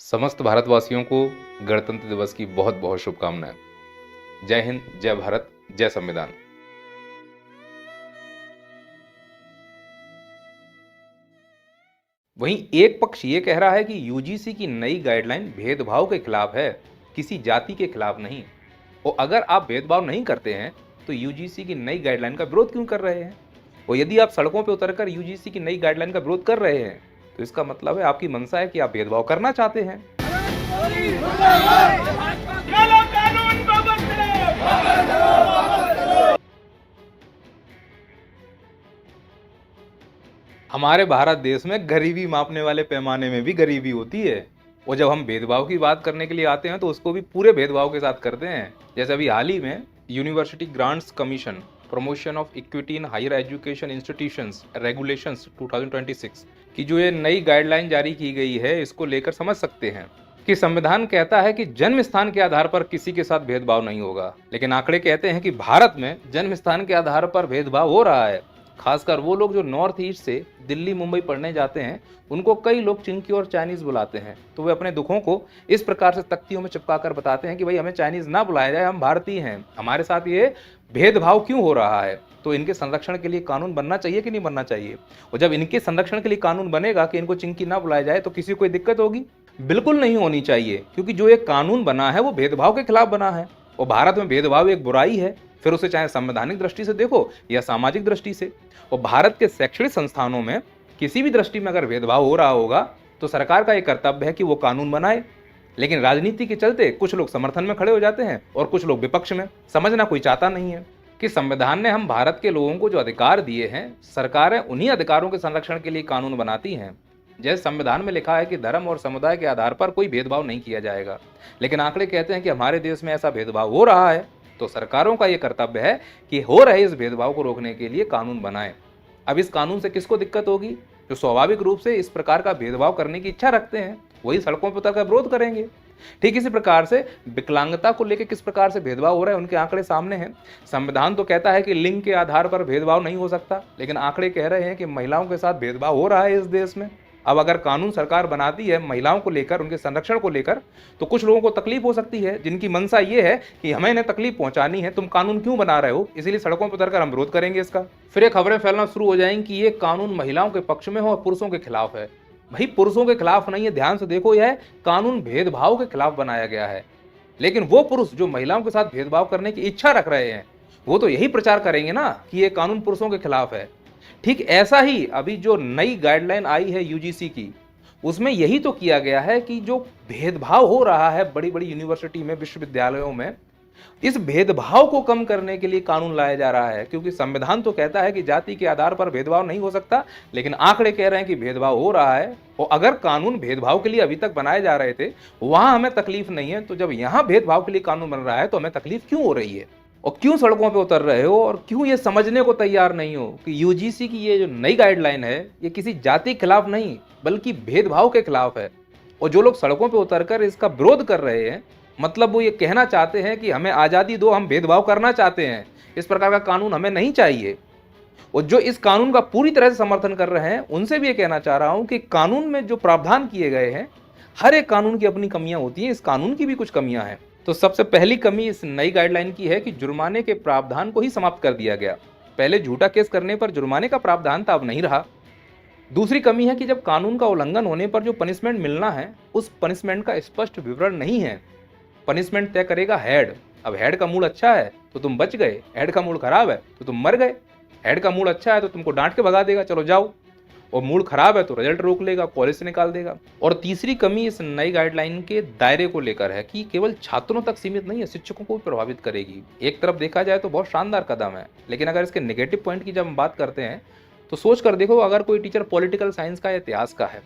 समस्त भारतवासियों को गणतंत्र दिवस की बहुत बहुत शुभकामनाएं। जय हिंद, जय भारत, जय संविधान। वहीं एक पक्ष ये कह रहा है कि यूजीसी की नई गाइडलाइन भेदभाव के खिलाफ है, किसी जाति के खिलाफ नहीं। और अगर आप भेदभाव नहीं करते हैं तो यूजीसी की नई गाइडलाइन का विरोध क्यों कर रहे हैं? और यदि आप सड़कों पर उतरकर यूजीसी की नई गाइडलाइन का विरोध कर रहे हैं तो इसका मतलब है आपकी मंशा है कि आप भेदभाव करना चाहते हैं। हमारे भारत देश में गरीबी मापने वाले पैमाने में भी गरीबी होती है। और जब हम भेदभाव की बात करने के लिए आते हैं तो उसको भी पूरे भेदभाव के साथ करते हैं। जैसे अभी हाल ही में university grants commission promotion of equity in higher education institutions regulations 2026 की जो ये नई गाइडलाइन जारी की गई है, इसको लेकर समझ सकते हैं कि संविधान कहता है कि जन्म स्थान के आधार पर किसी के साथ भेदभाव नहीं होगा, लेकिन आंकड़े कहते हैं कि भारत में जन्म स्थान के आधार पर भेदभाव हो रहा है। खासकर वो लोग जो नॉर्थ ईस्ट से दिल्ली मुंबई पढ़ने जाते हैं, उनको कई लोग चिंकी और चाइनीज बुलाते हैं। तो वे अपने दुखों को इस प्रकार से तख्तियों में चिपका कर बताते हैं कि भाई हमें चाइनीज ना बुलाया जाए, हम भारतीय हैं, हमारे साथ ये भेदभाव क्यों हो रहा है। तो इनके संरक्षण के लिए कानून बनना चाहिए कि नहीं बनना चाहिए? और जब इनके संरक्षण के लिए कानून बनेगा कि इनको चिंकी ना बुलाया जाए तो किसी को कोई दिक्कत होगी? बिल्कुल नहीं होनी चाहिए, क्योंकि जो एक कानून बना है वो भेदभाव के खिलाफ बना है। और भारत में भेदभाव एक बुराई है, फिर उसे चाहे संवैधानिक दृष्टि से देखो या सामाजिक दृष्टि से। और भारत के शैक्षणिक संस्थानों में किसी भी दृष्टि में अगर भेदभाव हो रहा होगा तो सरकार का एक कर्तव्य है कि वो कानून बनाए। लेकिन राजनीति के चलते कुछ लोग समर्थन में खड़े हो जाते हैं और कुछ लोग विपक्ष में। समझना कोई चाहता नहीं है कि संविधान ने हम भारत के लोगों को जो अधिकार दिए हैं, सरकारें उन्हीं अधिकारों के संरक्षण के लिए कानून बनाती हैं। जैसे संविधान में लिखा है कि धर्म और समुदाय के आधार पर कोई भेदभाव नहीं किया जाएगा, लेकिन आंकड़े कहते हैं कि हमारे देश में ऐसा भेदभाव हो रहा है। तो सरकारों का यह कर्तव्य है कि हो रहे इस भेदभाव को रोकने के लिए कानून बनाएं। अब इस कानून से किसको दिक्कत होगी? जो स्वाभाविक रूप से इस प्रकार का भेदभाव करने की इच्छा रखते हैं, वही सड़कों पर उतरकर विरोध करेंगे। ठीक इसी प्रकार से विकलांगता को लेकर किस प्रकार से भेदभाव हो रहा है, उनके आंकड़े सामने हैं। संविधान तो कहता है कि लिंग के आधार पर भेदभाव नहीं हो सकता, लेकिन आंकड़े कह रहे हैं कि महिलाओं के साथ भेदभाव हो रहा है इस देश में। अब अगर कानून सरकार बनाती है महिलाओं को लेकर, उनके संरक्षण को लेकर, तो कुछ लोगों को तकलीफ हो सकती है, जिनकी मंशा ये है कि हमें इन्हें तकलीफ पहुंचानी है, तुम कानून क्यों बना रहे हो, इसीलिए सड़कों पर उतरकर हम विरोध करेंगे इसका। फिर ये खबरें फैलना शुरू हो जाएंगी कि ये कानून महिलाओं के पक्ष में हो और पुरुषों के खिलाफ है। भाई पुरुषों के खिलाफ नहीं है, ध्यान से देखो, यह कानून भेदभाव के खिलाफ बनाया गया है। लेकिन वो पुरुष जो महिलाओं के साथ भेदभाव करने की इच्छा रख रहे हैं, वो तो यही प्रचार करेंगे ना कि ये कानून पुरुषों के खिलाफ है। ठीक ऐसा ही अभी जो नई गाइडलाइन आई है यूजीसी की, उसमें यही तो किया गया है कि जो भेदभाव हो रहा है बड़ी बड़ी यूनिवर्सिटी में, विश्वविद्यालयों में, इस भेदभाव को कम करने के लिए कानून लाया जा रहा है। क्योंकि संविधान तो कहता है कि जाति के आधार पर भेदभाव नहीं हो सकता, लेकिन आंकड़े कह रहे हैं कि भेदभाव हो रहा है। और अगर कानून भेदभाव के लिए अभी तक बनाए जा रहे थे, वहां हमें तकलीफ नहीं है, तो जब यहां भेदभाव के लिए कानून बन रहा है तो हमें तकलीफ क्यों हो रही है? और क्यों सड़कों पे उतर रहे हो? और क्यों ये समझने को तैयार नहीं हो कि यूजीसी की ये जो नई गाइडलाइन है, ये किसी जाति के खिलाफ नहीं बल्कि भेदभाव के खिलाफ है। और जो लोग सड़कों पे उतरकर इसका विरोध कर रहे हैं, मतलब वो ये कहना चाहते हैं कि हमें आज़ादी दो, हम भेदभाव करना चाहते हैं, इस प्रकार का कानून हमें नहीं चाहिए। और जो इस कानून का पूरी तरह से समर्थन कर रहे हैं, उनसे भी ये कहना चाह रहा हूं कि कानून में जो प्रावधान किए गए हैं, हर एक कानून की अपनी कमियां होती हैं, इस कानून की भी कुछ कमियां हैं। तो सबसे पहली कमी इस नई गाइडलाइन की है कि जुर्माने के प्रावधान को ही समाप्त कर दिया गया। पहले झूठा केस करने पर जुर्माने का प्रावधान था, अब नहीं रहा। दूसरी कमी है कि जब कानून का उल्लंघन होने पर जो पनिशमेंट मिलना है, उस पनिशमेंट का स्पष्ट विवरण नहीं है। पनिशमेंट तय करेगा हेड। अब हेड का मूड अच्छा है तो तुम बच गए, हेड का मूड खराब है तो तुम मर गए। हेड का मूड अच्छा है तो तुमको डांट के भगा देगा, चलो जाओ, और मूड खराब है तो रिजल्ट रोक लेगा, कॉलेज से निकाल देगा। और तीसरी कमी इस नई गाइडलाइन के दायरे को लेकर है कि केवल छात्रों तक सीमित नहीं है, शिक्षकों को भी प्रभावित करेगी। एक तरफ देखा जाए तो बहुत शानदार कदम है, लेकिन अगर इसके नेगेटिव पॉइंट की जब हम बात करते हैं तो सोच कर देखो, अगर कोई टीचर पॉलिटिकल साइंस का या इतिहास का है,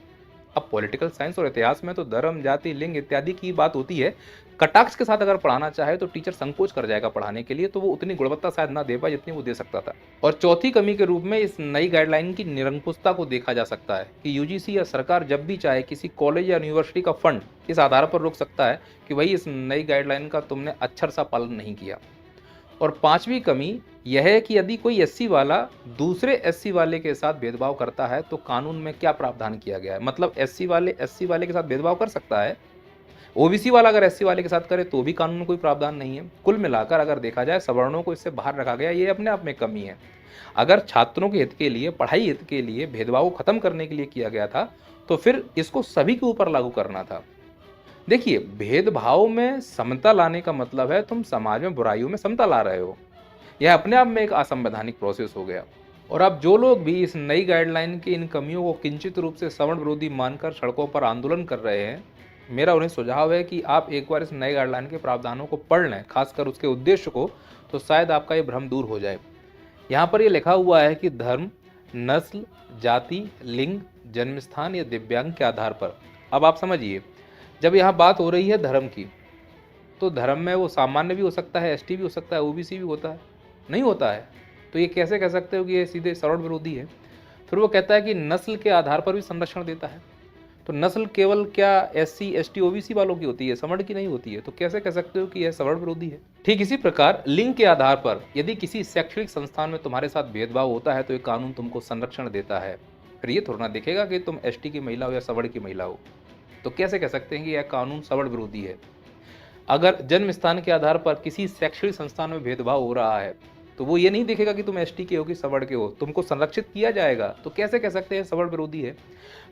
अब पॉलिटिकल साइंस और इतिहास में तो धर्म, जाति, लिंग इत्यादि की बात होती है, कटाक्ष के साथ अगर पढ़ाना चाहे तो टीचर संकोच कर जाएगा पढ़ाने के लिए, तो वो उतनी गुणवत्ता शायद ना दे पाए जितनी वो दे सकता था। और चौथी कमी के रूप में इस नई गाइडलाइन की निरंकुशता को देखा जा सकता है कि यूजीसी या सरकार जब भी चाहे किसी कॉलेज या यूनिवर्सिटी का फंड इस आधार पर रोक सकता है कि भाई इस नई गाइडलाइन का तुमने अक्षर सा पालन नहीं किया। और पांचवी कमी यह है कि यदि कोई एससी वाला दूसरे एससी वाले के साथ भेदभाव करता है तो कानून में क्या प्रावधान किया गया है। मतलब एससी वाले के साथ भेदभाव कर सकता है, ओबीसी वाला अगर एससी वाले के साथ करे तो भी कानून में कोई प्रावधान नहीं है। कुल मिलाकर अगर देखा जाए सवर्णों को इससे बाहर रखा गया, ये अपने आप में कमी है। अगर छात्रों के हित के लिए, पढ़ाई हित के लिए भेदभाव को खत्म करने के लिए किया गया था तो फिर इसको सभी के ऊपर लागू करना था। देखिए, भेदभाव में समता लाने का मतलब है तुम समाज में बुराइयों में समता ला रहे हो। यह अपने आप में एक असंवैधानिक प्रोसेस हो गया। और अब जो लोग भी इस नई गाइडलाइन की इन कमियों को किंचित रूप से सवर्ण विरोधी मानकर सड़कों पर आंदोलन कर रहे हैं, मेरा उन्हें सुझाव है कि आप एक बार इस नई गाइडलाइन के प्रावधानों को पढ़ लें, खासकर उसके उद्देश्य को, तो शायद आपका ये भ्रम दूर हो जाए। यहाँ पर ये लिखा हुआ है कि धर्म, नस्ल, जाति, लिंग, जन्मस्थान या दिव्यांग के आधार पर। अब आप समझिए, जब यहाँ बात हो रही है धर्म की, तो धर्म में वो सामान्य भी हो सकता है, एसटी भी हो सकता है, ओबीसी भी होता है, नहीं होता है। तो ये कैसे कह सकते हो कि ये सीधे सवर्ण विरोधी है। फिर वो कहता है कि नस्ल के आधार पर भी संरक्षण देता है। तो नस्ल केवल क्या एससी, एसटी, ओबीसी वालों की होती है, सवर्ण की नहीं होती है। तो कैसे कह सकते हो कि यह सवर्ण विरोधी है। ठीक इसी प्रकार लिंग के आधार पर यदि किसी शैक्षणिक संस्थान में तुम्हारे साथ भेदभाव होता है तो ये कानून तुमको संरक्षण देता है। फिर ये थोड़ा ना देखेगा कि तुम एसटी की महिला हो या सवर्ण की महिला हो। तो कैसे कह सकते हैं कि यह कानून सवर्ण विरोधी है। अगर जन्म स्थान के आधार पर किसी शैक्षणिक संस्थान में भेदभाव हो रहा है तो वो ये नहीं देखेगा कि तुम एसटी के हो कि सवर्ण के हो, तुमको संरक्षित किया जाएगा। तो कैसे कह सकते हैं सवर्ण विरोधी है।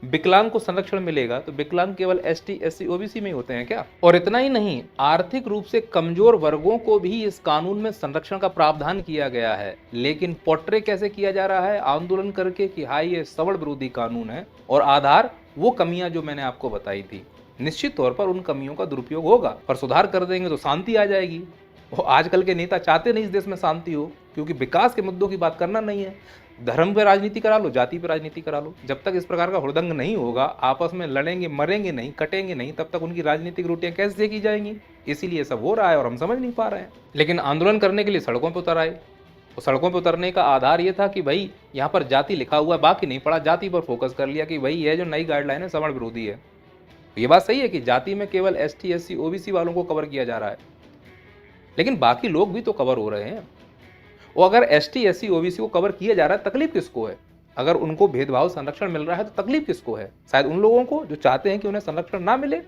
विकलांग को संरक्षण मिलेगा, तो विकलांग केवल एसटी, एससी, ओबीसी में ही होते हैं क्या। और इतना ही नहीं, आर्थिक रूप से कमजोर वर्गों को भी इस कानून में संरक्षण का प्रावधान किया गया है। लेकिन पोर्ट्रे कैसे किया जा रहा है आंदोलन करके कि हाँ ये सवर्ण विरोधी कानून है, और आधार वो कमियां जो मैंने आपको बताई थी। निश्चित तौर पर उन कमियों का दुरुपयोग होगा, पर सुधार कर देंगे तो शांति आ जाएगी। वो आजकल के नेता चाहते नहीं इस देश में शांति हो, क्योंकि विकास के मुद्दों की बात करना नहीं है। धर्म पे राजनीति करा लो, जाति पे राजनीति करा लो। जब तक इस प्रकार का हुड़दंग नहीं होगा, आपस में लड़ेंगे, मरेंगे नहीं, कटेंगे नहीं, तब तक उनकी राजनीतिक रोटियां कैसे की जाएंगी। इसीलिए सब हो रहा है और हम समझ नहीं पा रहे हैं। लेकिन आंदोलन करने के लिए सड़कों पर उतर आए। और सड़कों पर उतरने का आधार ये था कि भाई यहाँ पर जाति लिखा हुआ है, बाकी नहीं पड़ा, जाति पर फोकस कर लिया कि भाई यह जो नई गाइडलाइन है सवर्ण विरोधी है। ये बात सही है कि जाति में केवल एसटी, एससी, ओबीसी वालों को कवर किया जा रहा है, लेकिन बाकी लोग भी तो कवर हो रहे हैं। और अगर एसटी, एससी, ओबीसी को कवर किया जा रहा है, तकलीफ किसको है। अगर उनको भेदभाव संरक्षण मिल रहा है तो तकलीफ किसको है। शायद उन लोगों को जो चाहते हैं कि उन्हें संरक्षण ना मिले।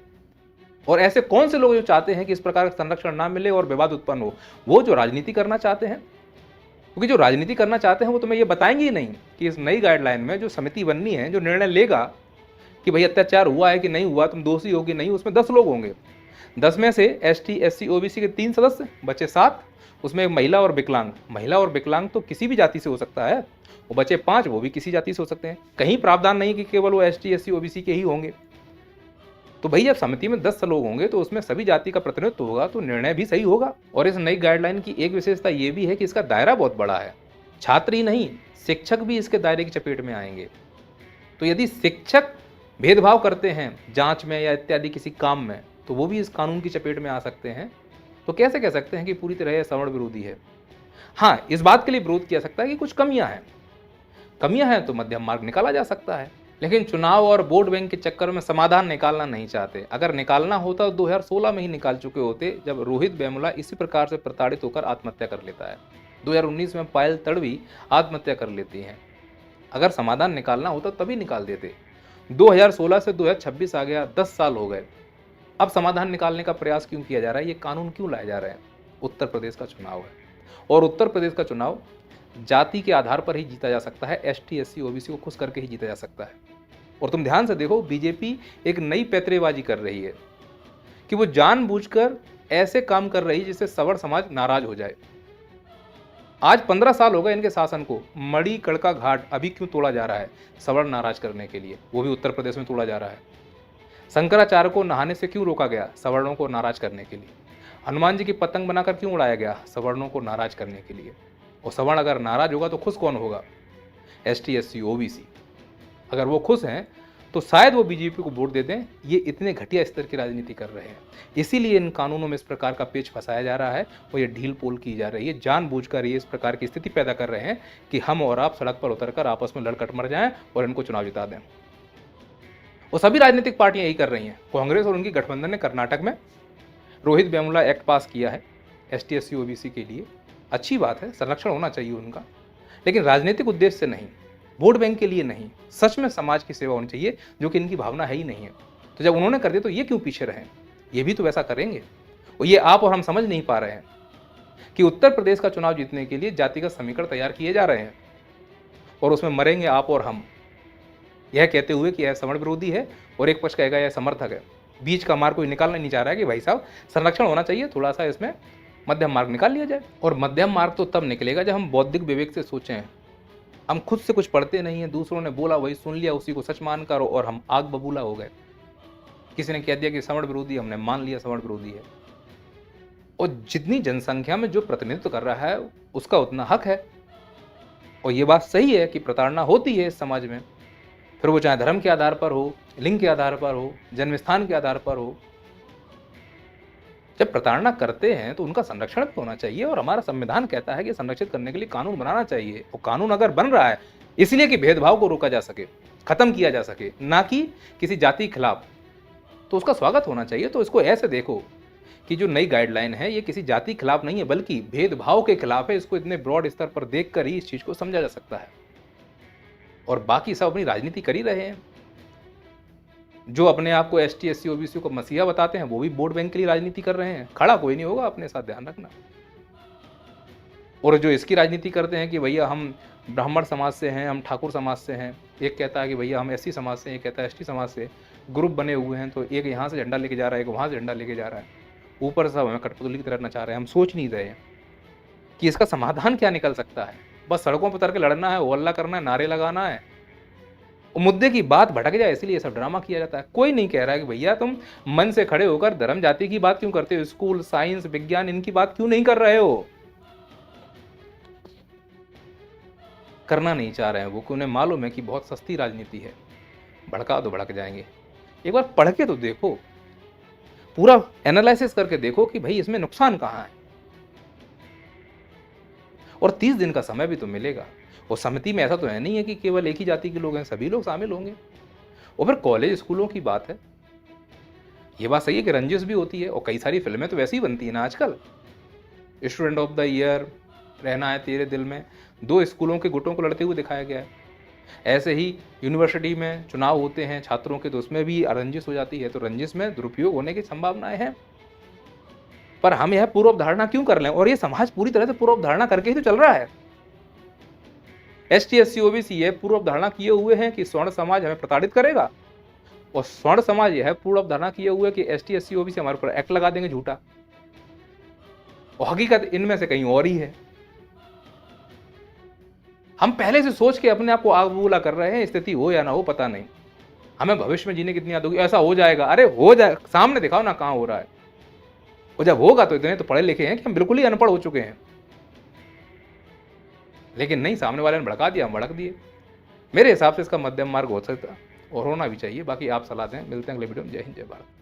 और ऐसे कौन से लोग जो चाहते हैं कि इस प्रकार का संरक्षण ना मिले और विवाद उत्पन्न हो, वो जो राजनीति करना चाहते हैं। क्योंकि जो राजनीति करना चाहते हैं वो तुम्हें ये बताएंगे ही नहीं कि इस नई गाइडलाइन में जो समिति बननी है, जो निर्णय लेगा कि भाई अत्याचार हुआ है कि नहीं हुआ, तुम दोषी हो कि नहीं, उसमें 10 लोग होंगे। 10 में से एसटी, एससी, ओबीसी के 3 सदस्य, बचे 7, उसमें एक महिला और विकलांग। महिला और विकलांग तो किसी भी जाति से हो सकता है। वो बचे 5, वो भी किसी जाति से हो सकते हैं। कहीं प्रावधान नहीं कि केवल वो एसटी, एससी, ओबीसी के ही होंगे। तो भाई जब समिति में 10 लोग होंगे तो उसमें सभी जाति का प्रतिनिधित्व होगा, तो निर्णय भी सही होगा। और इस नई गाइडलाइन की एक विशेषता ये भी है कि इसका दायरा बहुत बड़ा है। छात्र ही नहीं, शिक्षक भी इसके दायरे की चपेट में आएंगे। तो यदि शिक्षक भेदभाव करते हैं जांच में या इत्यादि किसी काम में, तो वो भी इस कानून की चपेट में आ सकते हैं। तो कैसे कह सकते हैं कि पूरी तरह सवर्ण विरोधी है। हाँ, इस बात के लिए विरोध किया सकता है कि कुछ कमियां हैं तो मध्यम मार्ग निकाला जा सकता है। लेकिन चुनाव और वोट बैंक के चक्कर में समाधान निकालना नहीं चाहते। अगर निकालना होता तो 2016 में ही निकाल चुके होते, जब रोहित वेमुला इसी प्रकार से प्रताड़ित होकर आत्महत्या कर लेता है। 2019 में पायल तड़वी आत्महत्या कर लेती हैं। अगर समाधान निकालना होता तभी निकाल देते। 2016 से 2026 आ गया, 10 साल हो गए। अब समाधान निकालने का प्रयास क्यों किया जा रहा है, ये कानून क्यों लाए जा रहे हैं। उत्तर प्रदेश का चुनाव है और उत्तर प्रदेश का चुनाव जाति के आधार पर ही जीता जा सकता है। एसटी, एससी, ओबीसी को खुश करके ही जीता जा सकता है। और तुम ध्यान से देखो, बीजेपी एक नई पैतरेबाजी कर रही है कि वो जानबूझकर ऐसे काम कर रही है जिससे सवर्ण समाज नाराज हो जाए। आज 15 साल हो गए इनके शासन को। मड़ी कड़का घाट अभी क्यों तोड़ा जा रहा है, सवर्ण नाराज करने के लिए, वो भी उत्तर प्रदेश में तोड़ा जा रहा है। शंकराचार्य को नहाने से क्यों रोका गया, सवर्णों को नाराज करने के लिए। हनुमान जी की पतंग बनाकर क्यों उड़ाया गया, सवर्णों को नाराज करने के लिए। और सवर्ण अगर नाराज होगा तो खुश कौन होगा, एसटी, एससी, ओबीसी। अगर वो खुश हैं तो शायद वो बीजेपी को वोट दे दें। ये इतने घटिया स्तर की राजनीति कर रहे हैं, इसीलिए इन कानूनों में इस प्रकार का पेच फंसाया जा रहा है और ये ढील पोल की जा रही है। जानबूझकर ये इस प्रकार की स्थिति पैदा कर रहे हैं कि हम और आप सड़क पर उतरकर आपस में लड़कट मर जाएं और इनको चुनाव जिता दें। और सभी राजनीतिक पार्टियां यही कर रही हैं। कांग्रेस और उनकी गठबंधन ने कर्नाटक में रोहित वेमुला एक्ट पास किया है एसटी, एससी, ओबीसी के लिए। अच्छी बात है, संरक्षण होना चाहिए उनका, लेकिन राजनीतिक उद्देश्य से नहीं, वोट बैंक के लिए नहीं, सच में समाज की सेवा होनी चाहिए, जो कि इनकी भावना है ही नहीं है। तो जब उन्होंने कर दिया तो ये क्यों पीछे रहें? ये भी तो वैसा करेंगे। और ये आप और हम समझ नहीं पा रहे हैं कि उत्तर प्रदेश का चुनाव जीतने के लिए जातिगत समीकरण तैयार किए जा रहे हैं और उसमें मरेंगे आप और हम, यह कहते हुए कि यह समण विरोधी है और एक पक्ष कहेगा यह समर्थक है। बीच का मार्ग कोई निकालना नहीं चाह रहा है कि भाई साहब संरक्षण होना चाहिए, थोड़ा सा इसमें मध्यम मार्ग निकाल लिया जाए। और मध्यम मार्ग तो तब निकलेगा जब हम बौद्धिक विवेक से सोचें। हम खुद से कुछ पढ़ते नहीं हैं, दूसरों ने बोला वही सुन लिया, उसी को सच मान कर और हम आग बबूला हो गए। किसी ने कह दिया कि समण विरोधी, हमने मान लिया समण विरोधी है। और जितनी जनसंख्या में जो प्रतिनिधित्व कर रहा है उसका उतना हक है। और ये बात सही है कि प्रताड़ना होती है इस समाज में, फिर वो चाहे धर्म के आधार पर हो, लिंग के आधार पर हो, जन्म स्थान के आधार पर हो। जब प्रताड़ना करते हैं तो उनका संरक्षण भी होना चाहिए और हमारा संविधान कहता है कि संरक्षित करने के लिए कानून बनाना चाहिए। और कानून अगर बन रहा है इसलिए कि भेदभाव को रोका जा सके, खत्म किया जा सके, ना कि किसी जाति के खिलाफ, तो उसका स्वागत होना चाहिए। तो इसको ऐसे देखो कि जो नई गाइडलाइन है ये किसी जाति के खिलाफ नहीं है बल्कि भेदभाव के खिलाफ है। इसको इतने ब्रॉड स्तर पर देखकर ही इस चीज को समझा जा सकता है। और बाकी सब अपनी राजनीति कर ही रहे हैं। जो अपने आप को एसटी, एससी, ओबीसी को मसीहा बताते हैं वो भी वोट बैंक के लिए राजनीति कर रहे हैं। खड़ा कोई नहीं होगा अपने साथ, ध्यान रखना। और जो इसकी राजनीति करते हैं कि भैया हम ब्राह्मण समाज से हैं, हम ठाकुर समाज से हैं, एक कहता है कि भैया हम एससी समाज से हैं, एक कहता है एसटी समाज से, ग्रुप बने हुए हैं, तो एक यहाँ से झंडा लेके जा रहा है, एक वहाँ से झंडा लेके जा रहा है, ऊपर सब हमें कठपुतली की तरह नचा रहे हैं। हम सोच नहीं रहे हैं कि इसका समाधान क्या निकल सकता है। बस सड़कों पर उतर के लड़ना है, होल्ला करना है, नारे लगाना है, मुद्दे की बात भटक जाए इसलिए सब ड्रामा किया जाता है। कोई नहीं कह रहा है कि भैया तुम मन से खड़े होकर धर्म जाति की बात क्यों करते हो, स्कूल, साइंस, विज्ञान, इनकी बात क्यों नहीं कर रहे हो। करना नहीं चाह रहे हैं वो, उन्हें मालूम है कि बहुत सस्ती राजनीति है, भड़का तो भड़क जाएंगे। एक बार पढ़ के तो देखो, पूरा एनालिसिस करके देखो कि भाई इसमें नुकसान कहाँ है। और 30 दिन का समय भी तो मिलेगा। और समिति में ऐसा तो है नहीं है कि केवल एक ही जाति के लोग हैं, सभी लोग शामिल होंगे। और फिर कॉलेज स्कूलों की बात है, ये बात सही है कि रंजिश भी होती है और कई सारी फिल्में तो वैसे ही बनती है ना आजकल। स्टूडेंट ऑफ द ईयर, रहना है तेरे दिल में, 2 स्कूलों के गुटों को लड़ते हुए दिखाया गया है। ऐसे ही यूनिवर्सिटी में चुनाव होते हैं छात्रों के, तो उसमें भी रंजिश हो जाती है। तो रंजिश में दुरुपयोग होने की संभावनाएं हैं। पर हम यह पूर्व धारणा क्यों कर लें, और ये समाज पूरी तरह से पूर्व धारणा करके ही तो चल रहा है। एसटी, एससी, ओबीसी ये पूर्व धारणा किए हुए हैं कि स्वर्ण समाज हमें प्रताड़ित करेगा, और स्वर्ण समाज यह पूर्व धारणा किए हुए कि एसटी, एससी, ओबीसी हमारे ऊपर एक्ट लगा देंगे झूठा। और हकीकत इनमें से कहीं और ही है। हम पहले से सोच के अपने आप को आग बबूला कर रहे हैं, स्थिति हो या ना हो पता नहीं, हमें भविष्य में जीने कितनी याद होगी, ऐसा हो जाएगा। अरे हो जाए, सामने दिखाओ ना कहां हो रहा है। और जब होगा तो इतने तो पढ़े लिखे हैं कि हम बिल्कुल ही अनपढ़ हो चुके हैं। लेकिन नहीं, सामने वाले ने भड़का दिया, हम भड़क दिए। मेरे हिसाब से इसका मध्यम मार्ग हो सकता और होना भी चाहिए। बाकी आप सलाह दें। मिलते हैं अगले वीडियो में। जय हिंद, जय भारत।